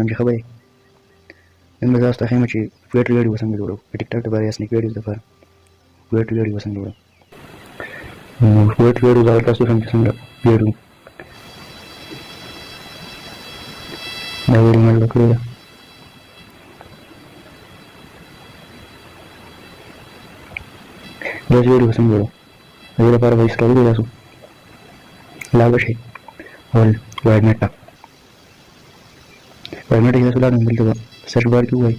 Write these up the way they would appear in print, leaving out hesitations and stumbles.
یم چې ښه به یې نن به زه تاسو ته ښیم چې پویټري ویډیو څنګه جوړوو د ټیک ټاک لپاره یا سنیک ویډیوز لپاره پویټري ویډیو څنګه جوړوو پویټري ویډیو دا تاسو ښیم چې څنګه جوړوو دا ویډیو مې جوړه کړې ده داسې ویډیو څنګه جوړوو د دې لپاره به اسټال وکړو تاسو لاړ شئ اول وایډ نټ ته وایډ نټ کې تاسو لاړ دلته به سرچ بار کې ووایئ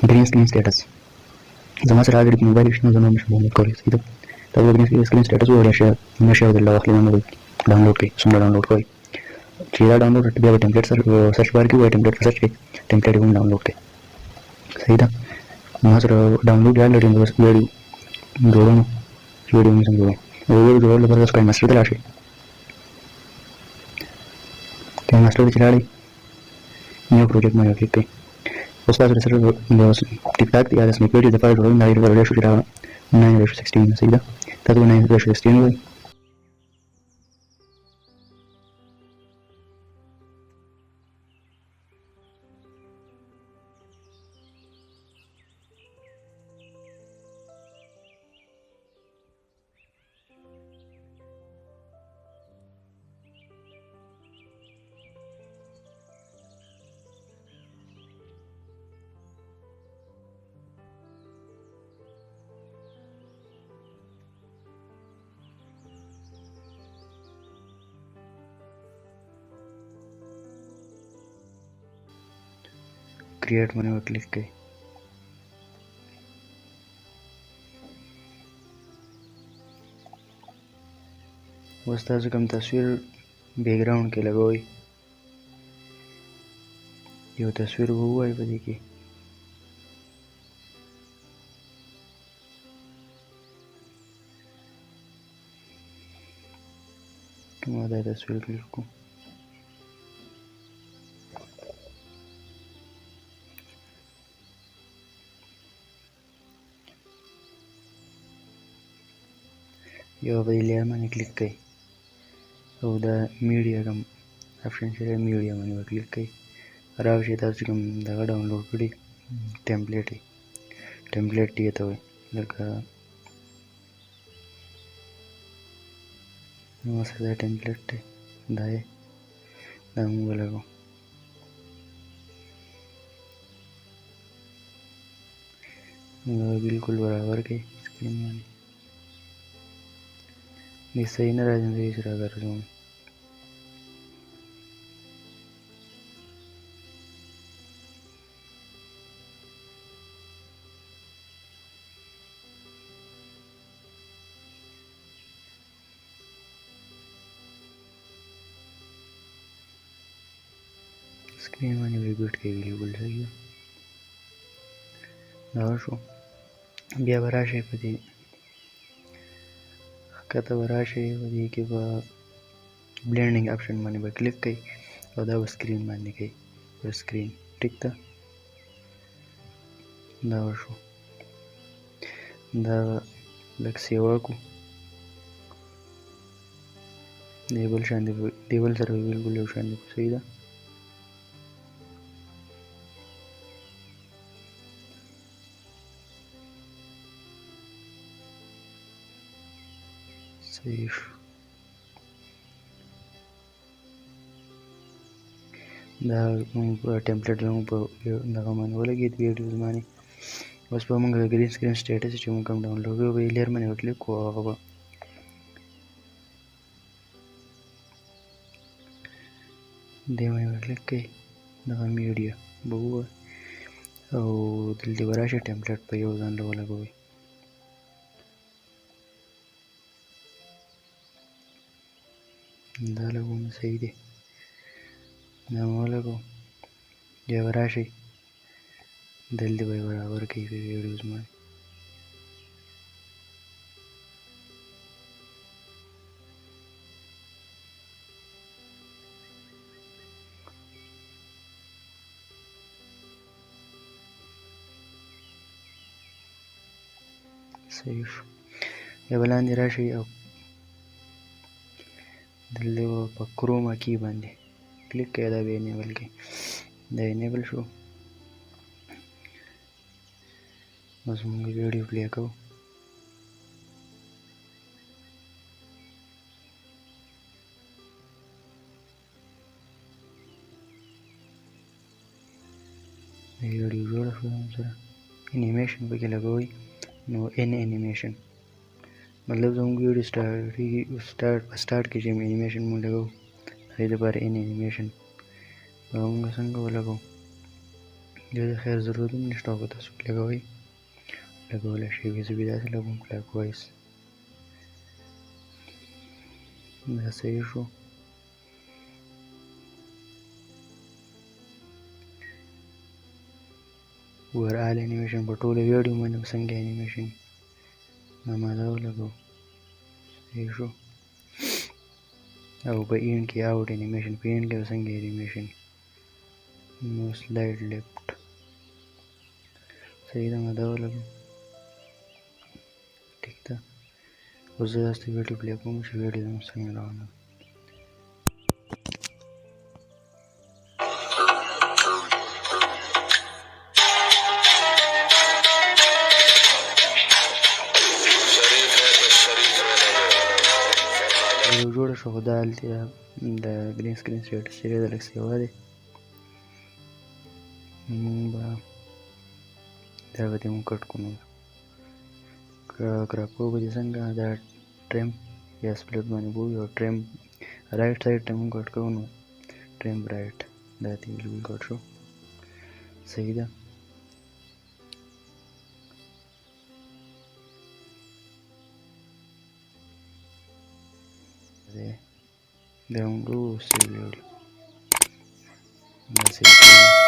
green screen status زما سره already موبایل شته نو زه نشم ډاونلوډ کولی صحیح ده تاسو green screen status ووایئ نشه درله واخلئ ډاونلوډ کړئ څومره ډاونلوډ کوئ چې دا ډاونلوډ کړئ بیا به ټمپلیټ سرچ بار کې ووایئ ټمپلیټ په سرچ کړئ ټمپلیټ یې هم ډاونلوډ کړئ صحیح ده ما سره ډاونلوډ یاد لري نو بس ویډیو جوړوم چې ویډیو مې څنګه جوړوم د ویډیو جوړولو لپاره تاسو kinemaster ته لاړ شئ kinemaster ته چې لاړئ نیو پروجیکټ باندې کلیک کړئ اوس تاسو سره د ټیک ټاک یا د سنیک ویډیو د فایل جوړول د هغې لپاره ریشو چې راغله 9:16 صحیح ده تاسو به 9:16 ووایئ create money पर क्लिक करें बस ताज़ा कम तस्वीर बैकग्राउंड के लगाओ ये तस्वीर वो हुआ है बदी की तुम्हारा तस्वीर क्लिक को यो बदी लेयर में क्लिक कई और दा मीडिया कम ऑप्शन से मीडिया में क्लिक कई और आवश्य ताज़ कम दगा डाउनलोड करी टेम्पलेट ये तो लगा मसला टेम्पलेट दाए दामू लगो बिल्कुल बराबर के स्क्रीन में सही न राजेंद्र इसरा कर रहा हूँ स्क्रीन में रिपीट के अवेलेबल चाहिए दाशो बिया बराशे पति कता बराशे वदी के बाद ब्लेंडिंग ऑप्शन माने पर क्लिक कई और दा स्क्रीन माने कई और स्क्रीन ठीक था दाशो दा लग सेवा को लेबल शांति लेबल सर बिल्कुल शांति को सही था सही दा टेम्पलेट जो दगा माने वाला गीत वीडियोस माने बस पर मंग ग्रीन स्क्रीन स्टेटस जो मंग कम डाउनलोड हो गई लेयर माने क्लिक को आगा दे माने क्लिक के दगा मीडिया बहु और दिल दे बराशे टेम्पलेट पे यो जान लो वाला कोई दा लगो में सही दे नाम वाला को ये बराशे दिल दे भाई बराबर की वीडियोस में सही ये बलान राशि अब दिल्ली वो पक्रोमा की बांधे کلیک کړئ دا به انیبل کړئ دا انیبل شو اوس موږ ویډیو پلی کوو ویډیو جوړه شوه سره انیمیشن پکې لګوئ نو ان انیمیشن مطلب زموږ ویډیو سټارټ کې چې انیمیشن مونږ لګو هغې دپاره ان انیمیشن موږ څنګه ولګو د دې خیر ضرورت هم نشته او که تاسو لګوئ لګولی شئ زه بیا داسې لګوم کلاک وایز دا صحیح شو اوورآل انیمیشن په ټوله ویډیو باندې به څنګه انیمیشن ما دا ولګو صحیح شو او په اینډ کې آوټ انیمیشن په اینډ کې به څنګه انیمیشن نو سلایډ لیفټ صحیح ده ما دا ولګو ټیک ده اوس زه داسې ویډیو پلی کوم چې ویډیو زموږ څنګه روانه ده ویډیو جوړه شوه خو دا هلته د ګرین سکرین سټیټس چې دی دا لږ سیوا دی مونږ به دا به دې مونږ کټ کړو نو کراپ کوو به دې څنګه دا ټریم یا سپلټ باندې به وي او ټریم رایټ سایډ ته مونږ کټ کوو نو ټریم رایټ دا دې بالکل کټ شو صحیح ده de un luz y da